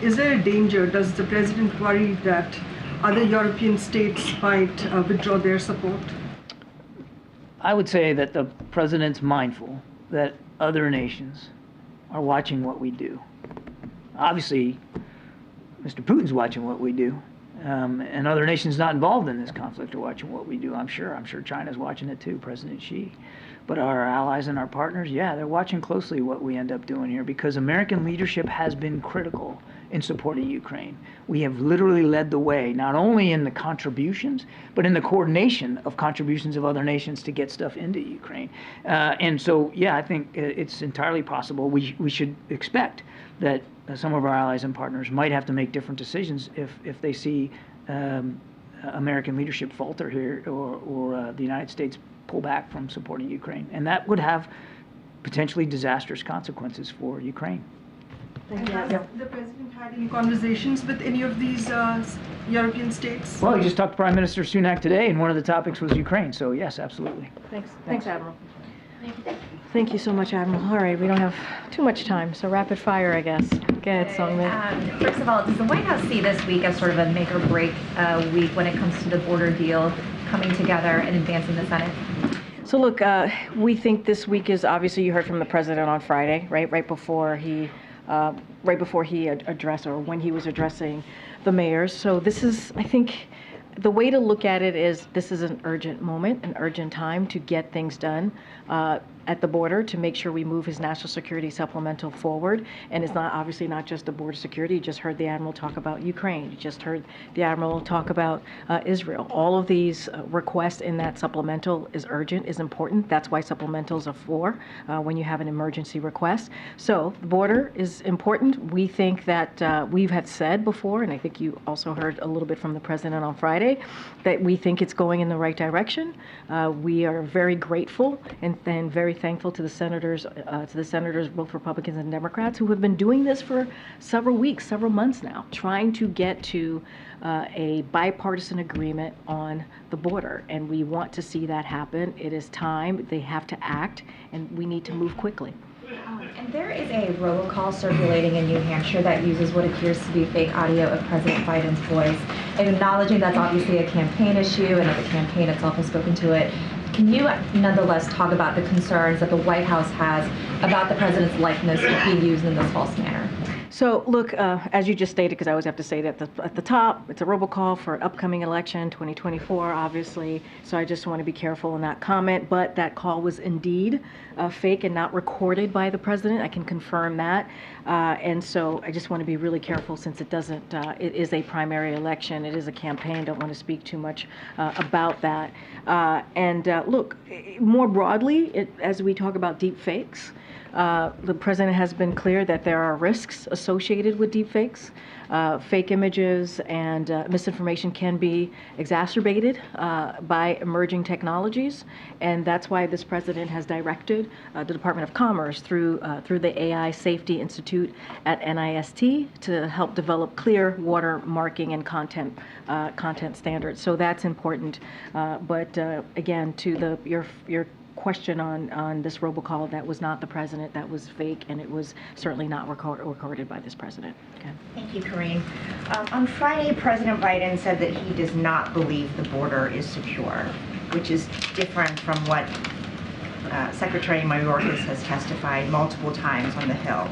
is there a danger? Does the President worry that other European states might withdraw their support? I would say that the President's mindful that other nations are watching what we do. Obviously, Mr. Putin's watching what we do, and other nations not involved in this conflict are watching what we do, I'm sure. I'm sure China's watching it too, President Xi. But our allies and our partners, yeah, they're watching closely what we end up doing here, because American leadership has been critical in supporting Ukraine. We have literally led the way, not only in the contributions, but in the coordination of contributions of other nations to get stuff into Ukraine. And so, yeah, I think it's entirely possible. We should expect that some of our allies and partners might have to make different decisions if they see American leadership falter here, or the United States pull back from supporting Ukraine. And that would have potentially disastrous consequences for Ukraine. And has the President had any conversations with any of these European states? Well, he just talked to Prime Minister Sunak today, and one of the topics was Ukraine. So, yes, absolutely. Thanks, Admiral. Thank you so much, Admiral. All right, we don't have too much time, so rapid fire, I guess. Go ahead, Songmin. First of all, does the White House see this week as sort of a make or break week when it comes to the border deal coming together and advancing the Senate? So look, we think this week is, obviously you heard from the president on Friday, right before he addressed, or when he was addressing the mayors. So this is, I think, the way to look at it is this is an urgent moment, an urgent time to get things done at the border, to make sure we move his national security supplemental forward. And it's not, obviously not just the border security. You just heard the Admiral talk about Ukraine. You just heard the Admiral talk about Israel. All of these requests in that supplemental is urgent, is important. That's why supplementals are for when you have an emergency request. So the border is important. We think that we have said before, and I think you also heard a little bit from the President on Friday, that we think it's going in the right direction. We are very grateful and very thankful to the senators, both Republicans and Democrats, who have been doing this for several weeks, several months now, trying to get to a bipartisan agreement on the border. And we want to see that happen. It is time. They have to act, and we need to move quickly. And there is a robocall circulating in New Hampshire that uses what appears to be fake audio of President Biden's voice. And acknowledging that's obviously a campaign issue and that the campaign itself has spoken to it, can you nonetheless talk about the concerns that the White House has about the president's likeness being used in this false manner? So look, as you just stated, because I always have to say that at the top, it's a robocall for an upcoming election, 2024, obviously. So I just want to be careful in that comment. But that call was indeed fake and not recorded by the president. I can confirm that. And so I just want to be really careful since it doesn't, it is a primary election. It is a campaign. Don't want to speak too much about that. Look, more broadly, as we talk about deep fakes, the president has been clear that there are risks associated with deepfakes. Fake images and misinformation can be exacerbated by emerging technologies, and that's why this president has directed the Department of Commerce through the AI Safety Institute at NIST to help develop clear watermarking and content standards. So that's important. But again, to your question on this robocall, that was not the president, that was fake, and it was certainly not recorded by this president. Okay. Thank you, Karine. On Friday, President Biden said that he does not believe the border is secure, which is different from what Secretary Mayorkas has testified multiple times on the Hill.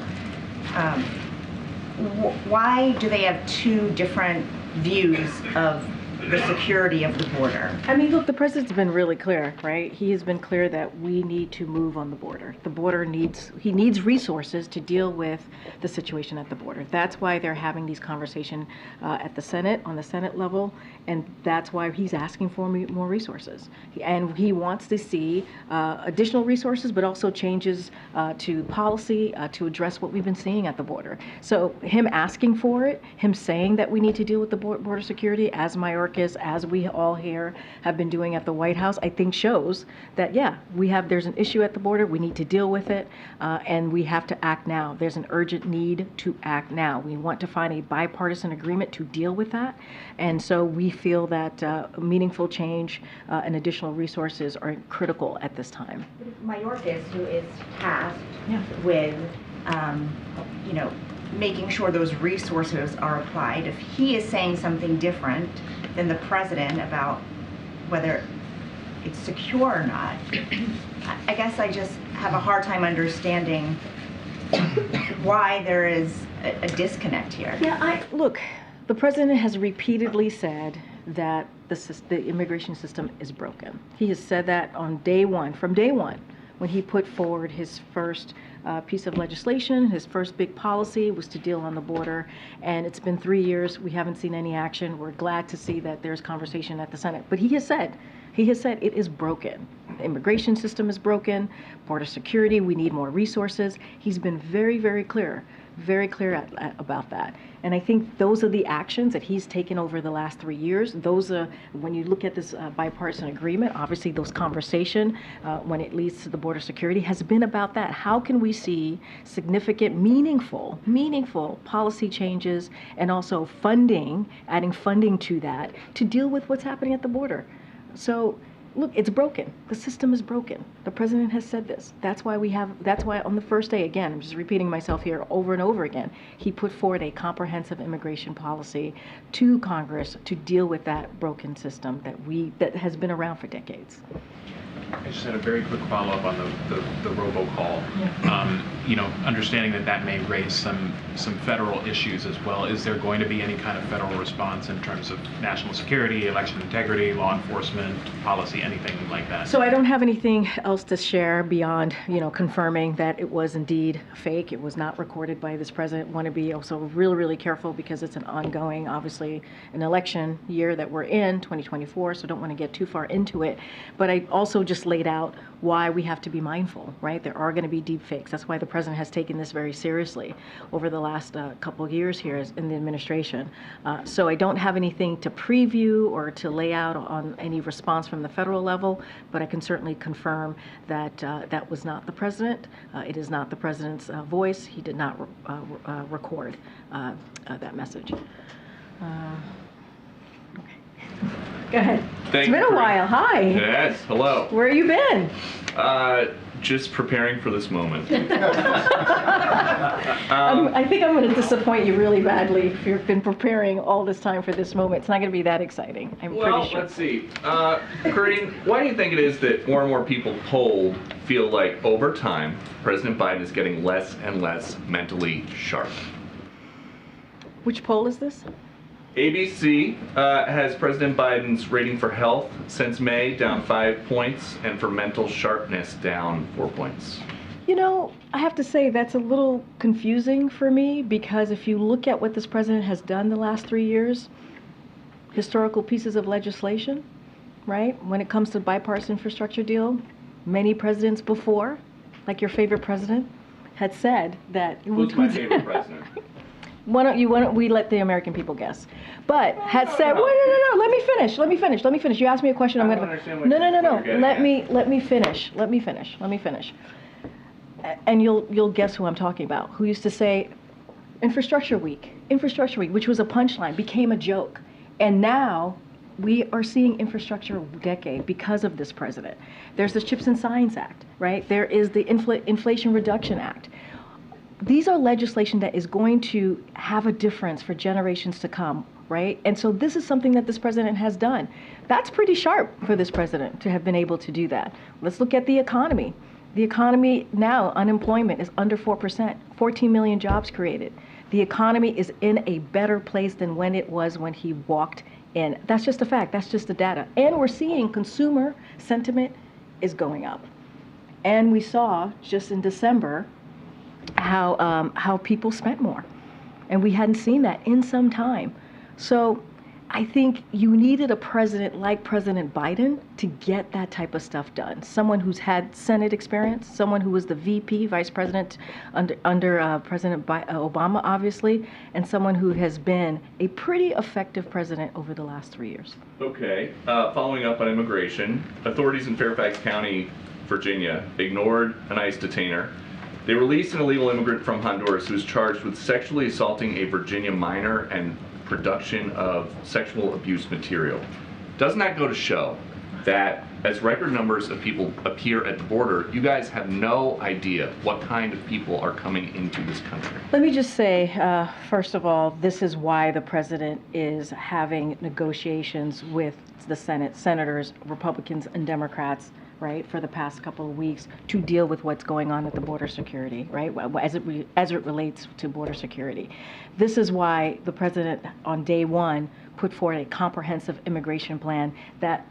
Why do they have two different views of the security of the border? I mean, look, the president's been really clear, right? He has been clear that we need to move on the border. The border he needs resources to deal with the situation at the border. That's why they're having these conversations at the Senate, on the Senate level, and that's why he's asking for more resources. And he wants to see additional resources, but also changes to policy to address what we've been seeing at the border. So him asking for it, him saying that we need to deal with the border security, as Mayorkas, as we all here have been doing at the White House, I think shows that, yeah, there's an issue at the border, we need to deal with it, and we have to act now. There's an urgent need to act now. We want to find a bipartisan agreement to deal with that, and so we feel that meaningful change and additional resources are critical at this time. Mayorkas, who is tasked with, making sure those resources are applied, if he is saying something different than the president about whether it's secure or not, I guess I just have a hard time understanding why there is a disconnect here. Yeah, look, the president has repeatedly said that the immigration system is broken. He has said that from day one, when he put forward his first piece of legislation. His first big policy was to deal on the border, and it's been 3 years. We haven't seen any action. We're glad to see that there's conversation at the Senate. But he has said it is broken. The immigration system is broken. Border security, we need more resources. He's been very, very clear about that. And I think those are the actions that he's taken over the last 3 years. Those are, when you look at this bipartisan agreement, obviously those conversations, when it leads to the border security, has been about that. How can we see significant, meaningful policy changes and also adding funding to that to deal with what's happening at the border? So, look, it's broken. The system is broken. The president has said this. That's why on the first day, again, I'm just repeating myself here over and over again, he put forward a comprehensive immigration policy to Congress to deal with that broken system that has been around for decades. I just had a very quick follow-up on the robocall. Understanding that may raise some federal issues as well. Is there going to be any kind of federal response in terms of national security, election integrity, law enforcement, policy, anything like that? So I don't have anything else to share beyond, confirming that it was indeed fake. It was not recorded by this president. Want to be also really, really careful because it's an ongoing, obviously, an election year that we're in, 2024, so don't want to get too far into it. But I also just laid out why we have to be mindful, right? There are going to be deep fakes. That's why the president has taken this very seriously over the last couple of years here in the administration. So I don't have anything to preview or to lay out on any response from the federal level, but I can certainly confirm that that was not the president. It is not the president's voice. He did not record that message. Go ahead. It's been a while. Hi. Yes. Hello. Where have you been? Just preparing for this moment. I think I'm going to disappoint you really badly if you've been preparing all this time for this moment. It's not going to be that exciting. I'm pretty sure. Let's see. Karine, why do you think it is that more and more people polled feel like over time President Biden is getting less and less mentally sharp? Which poll is this? ABC has President Biden's rating for health since May down 5 points, and for mental sharpness down 4 points. You know, I have to say that's a little confusing for me, because if you look at what this president has done the last 3 years, historical pieces of legislation, right? When it comes to bipartisan infrastructure deal, many presidents before, like your favorite president, had said that. Who's my favorite president? Why don't we let the American people guess? But had said, no, let me finish. You asked me a question, I'm going to. No. Let me finish. And you'll guess who I'm talking about. Who used to say, Infrastructure Week, which was a punchline, became a joke. And now we are seeing infrastructure decade because of this president. There's the Chips and Science Act, right? There is the Inflation Reduction Act. These are legislation that is going to have a difference for generations to come, right? And so this is something that this president has done. That's pretty sharp for this president to have been able to do that. Let's look at the economy. The economy now, unemployment is under 4%, 14 million jobs created. The economy is in a better place than when it was when he walked in. That's just a fact, that's just the data. And we're seeing consumer sentiment is going up. And we saw just in December how people spent more. And we hadn't seen that in some time. So I think you needed a president like President Biden to get that type of stuff done. Someone who's had Senate experience, someone who was the VP, vice president under President Obama, obviously, and someone who has been a pretty effective president over the last 3 years. Okay, following up on immigration, authorities in Fairfax County, Virginia, ignored an ICE detainer. They released an illegal immigrant from Honduras who was charged with sexually assaulting a Virginia minor and production of sexual abuse material. Doesn't that go to show that as record numbers of people appear at the border, you guys have no idea what kind of people are coming into this country? Let me just say, first of all, this is why the president is having negotiations with the Senate, senators, Republicans and Democrats, right, for the past couple of weeks to deal with what's going on at the border security, right, as it relates to border security. This is why the president on day one put forward a comprehensive immigration plan that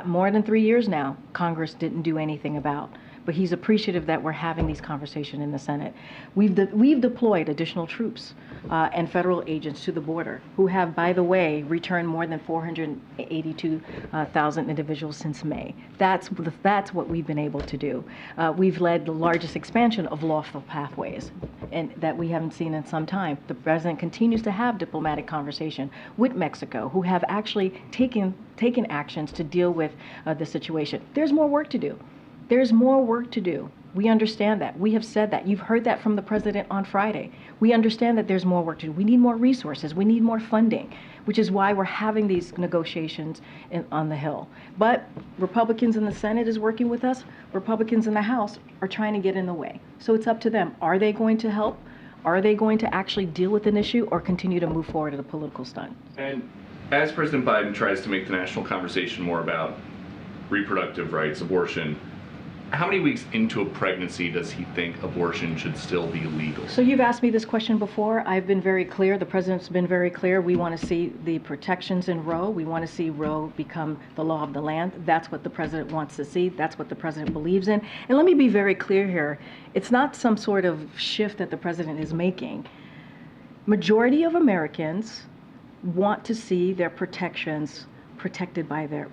more than 3 years now, Congress didn't do anything about. But he's appreciative that we're having these conversations in the Senate. We've deployed additional troops and federal agents to the border who have, by the way, returned more than 482,000 individuals since May. That's what we've been able to do. We've led the largest expansion of lawful pathways, and that we haven't seen in some time. The president continues to have diplomatic conversation with Mexico, who have actually taken actions to deal with the situation. There's more work to do. There's more work to do. We understand that. We have said that. You've heard that from the president on Friday. We understand that there's more work to do. We need more resources. We need more funding, which is why we're having these negotiations on the Hill. But Republicans in the Senate is working with us. Republicans in the House are trying to get in the way. So it's up to them. Are they going to help? Are they going to actually deal with an issue or continue to move forward at a political stunt? And as President Biden tries to make the national conversation more about reproductive rights, abortion, how many weeks into a pregnancy does he think abortion should still be legal? So you've asked me this question before. I've been very clear. The president's been very clear. We want to see the protections in Roe. We want to see Roe become the law of the land. That's what the president wants to see. That's what the president believes in. And let me be very clear here. It's not some sort of shift that the president is making. Majority of Americans want to see their protections protected by the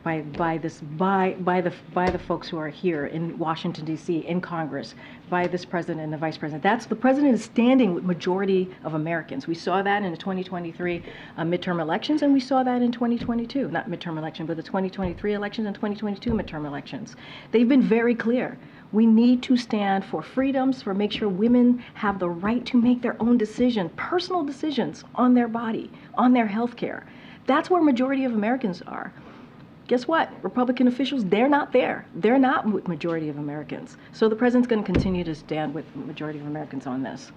folks who are here in Washington, D.C., in Congress, by this president and the vice president. That's the president is standing with majority of Americans. We saw that in the 2023 midterm elections, and we saw that in 2022, not midterm election, but the 2023 elections and 2022 midterm elections. They've been very clear. We need to stand for freedoms, for make sure women have the right to make their own decisions, personal decisions on their body, on their health care. That's where majority of Americans are. Guess what? Republican officials, they're not there. They're not with majority of Americans. So the president's going to continue to stand with majority of Americans on this.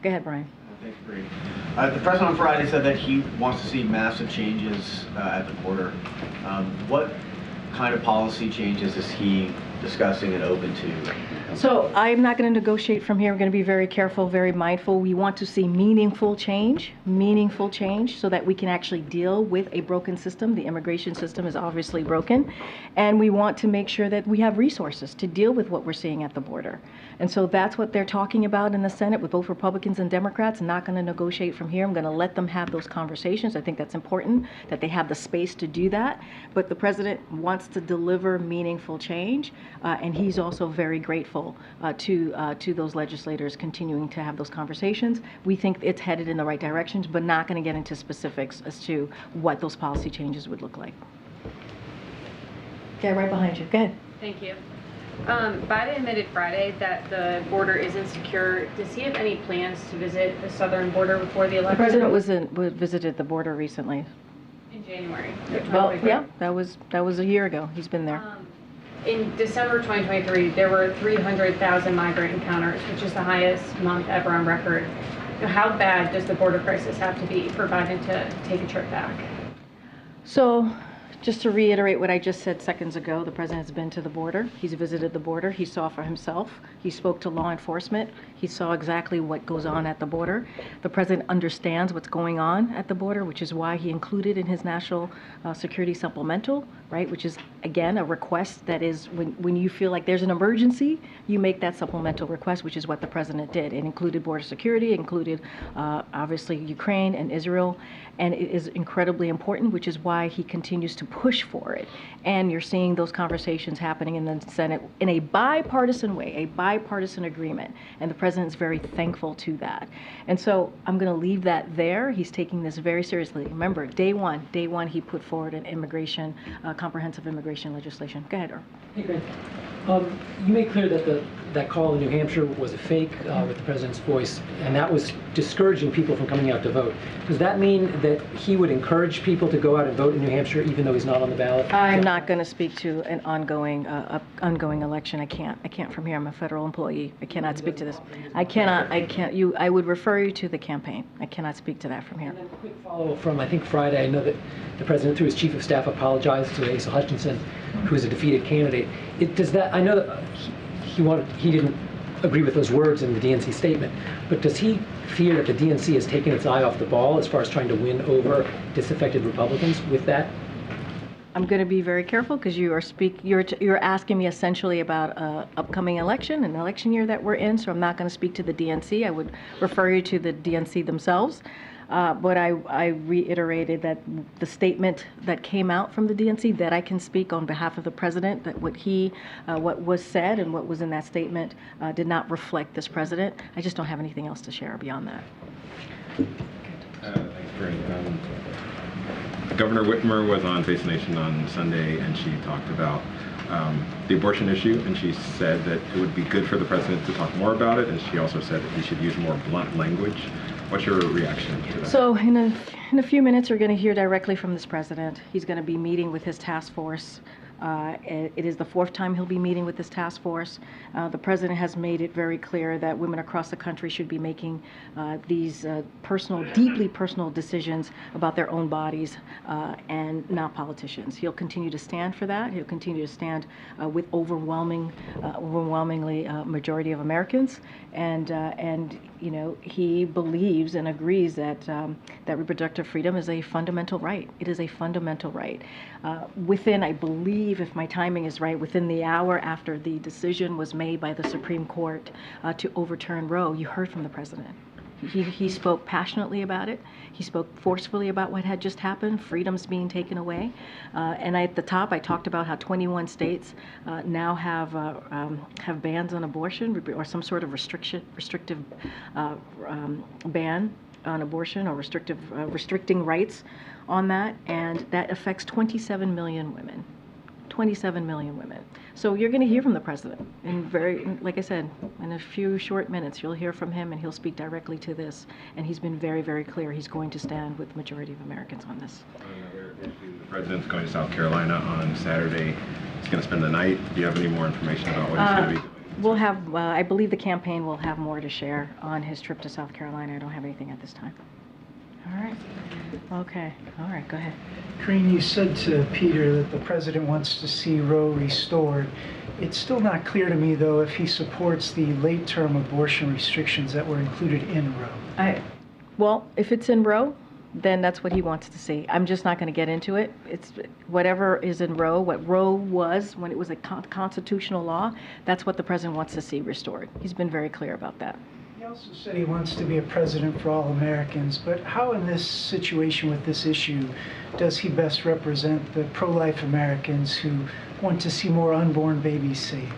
Go ahead, Brian. Thank you, Karine. The president on Friday said that he wants to see massive changes at the border. What kind of policy changes is he discussing and open to? So I'm not going to negotiate from here. I'm going to be very careful, very mindful. We want to see meaningful change so that we can actually deal with a broken system. The immigration system is obviously broken, and we want to make sure that we have resources to deal with what we're seeing at the border. And so that's what they're talking about in the Senate with both Republicans and Democrats. I'm not going to negotiate from here. I'm going to let them have those conversations. I think that's important, that they have the space to do that. But the president wants to deliver meaningful change, and he's also very grateful to those legislators continuing to have those conversations. We think it's headed in the right directions, but not going to get into specifics as to what those policy changes would look like. Okay, right behind you. Go ahead. Thank you. Biden admitted Friday that the border isn't secure. Does he have any plans to visit the southern border before the election? The president visited the border recently. In January. Well, yeah, that was a year ago. He's been there. In December 2023, there were 300,000 migrant encounters, which is the highest month ever on record. How bad does the border crisis have to be for Biden to take a trip back? So, just to reiterate what I just said seconds ago, the president has been to the border. He's visited the border. He saw for himself. He spoke to law enforcement. He saw exactly what goes on at the border. The president understands what's going on at the border, which is why he included in his national security supplemental, right, which is, again, a request that is when you feel like there's an emergency, you make that supplemental request, which is what the president did. It included border security, it included, obviously, Ukraine and Israel, and it is incredibly important, which is why he continues to push for it. And you're seeing those conversations happening in the Senate in a bipartisan way, a bipartisan agreement. And the president is very thankful to that. And so I'm going to leave that there. He's taking this very seriously. Remember, day one, he put forward an immigration, comprehensive immigration legislation. Go ahead, Earl. Hey, Grant. You made clear that that call in New Hampshire was a fake with the president's voice, and that was discouraging people from coming out to vote. Does that mean that he would encourage people to go out and vote in New Hampshire even though he's not on the ballot? I'm not going to speak to an ongoing election. I can't from here. I'm a federal employee. I cannot speak to this. I can't. I would refer you to the campaign. I cannot speak to that from here. And then a quick follow from, I think, Friday. I know that the president, through his chief of staff, apologized to Asa Hutchinson, who is a defeated candidate. I know that he didn't agree with those words in the DNC statement, but does he fear that the DNC has taken its eye off the ball as far as trying to win over disaffected Republicans with that? I'm going to be very careful because you're asking me essentially about an upcoming election, an election year that we're in, so I'm not going to speak to the DNC. I would refer you to the DNC themselves. But I reiterated that the statement that came out from the DNC, that I can speak on behalf of the president, that what was said and what was in that statement did not reflect this president. I just don't have anything else to share beyond that. Thanks, Corinne. Governor Whitmer was on Face the Nation on Sunday, and she talked about the abortion issue, and she said that it would be good for the president to talk more about it, and she also said that he should use more blunt language. What's your reaction to that? So in a few minutes, we're going to hear directly from this president. He's going to be meeting with his task force. It is the fourth time he'll be meeting with this task force. The president has made it very clear that women across the country should be making these deeply personal decisions about their own bodies and not politicians. He'll continue to stand for that. He'll continue to stand with overwhelmingly majority of Americans, and he believes and agrees that that reproductive freedom is a fundamental right. It is a fundamental right. Within, I believe, if my timing is right, within the hour after the decision was made by the Supreme Court to overturn Roe, you heard from the president. He spoke passionately about it. He spoke forcefully about what had just happened, freedoms being taken away. And at the top, I talked about how 21 states now have bans on abortion or some sort of restrictive ban on abortion or restricting rights on that, and that affects 27 million women. 27 million women. So you're going to hear from the president, and like I said, in a few short minutes, you'll hear from him, and he'll speak directly to this. And he's been very, very clear he's going to stand with the majority of Americans on this. Another issue: the president's going to South Carolina on Saturday. He's going to spend the night. Do you have any more information about what he's going to be doing? We'll have. I believe the campaign will have more to share on his trip to South Carolina. I don't have anything at this time. All right. Okay. All right. Go ahead. Karine, you said to Peter that the president wants to see Roe restored. It's still not clear to me, though, if he supports the late-term abortion restrictions that were included in Roe. Well, if it's in Roe, then that's what he wants to see. I'm just not going to get into it. It's whatever is in Roe, what Roe was when it was a constitutional law, that's what the president wants to see restored. He's been very clear about that. He also said he wants to be a president for all Americans, but how in this situation with this issue does he best represent the pro-life Americans who want to see more unborn babies saved?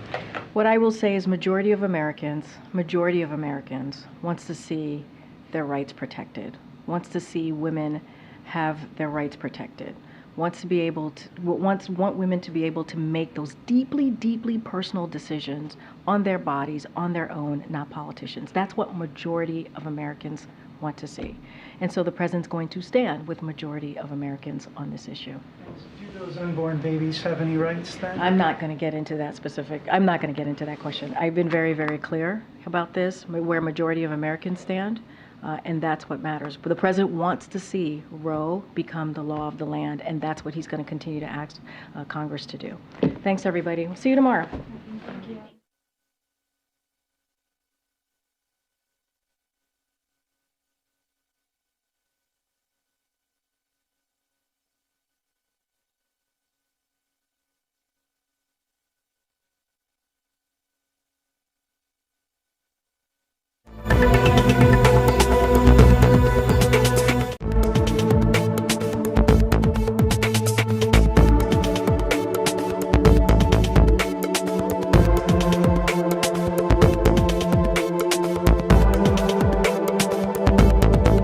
What I will say is majority of Americans wants to see their rights protected, wants to see women have their rights protected, want women to be able to make those deeply, deeply personal decisions on their bodies, on their own, not politicians. That's what majority of Americans want to see. And so the president's going to stand with majority of Americans on this issue. Do those unborn babies have any rights then? I'm not going to get into that question. I've been very, very clear about this, where majority of Americans stand. And that's what matters. But the president wants to see Roe become the law of the land, and that's what he's going to continue to ask Congress to do. Thanks, everybody. We'll see you tomorrow. Thank you. Thank you.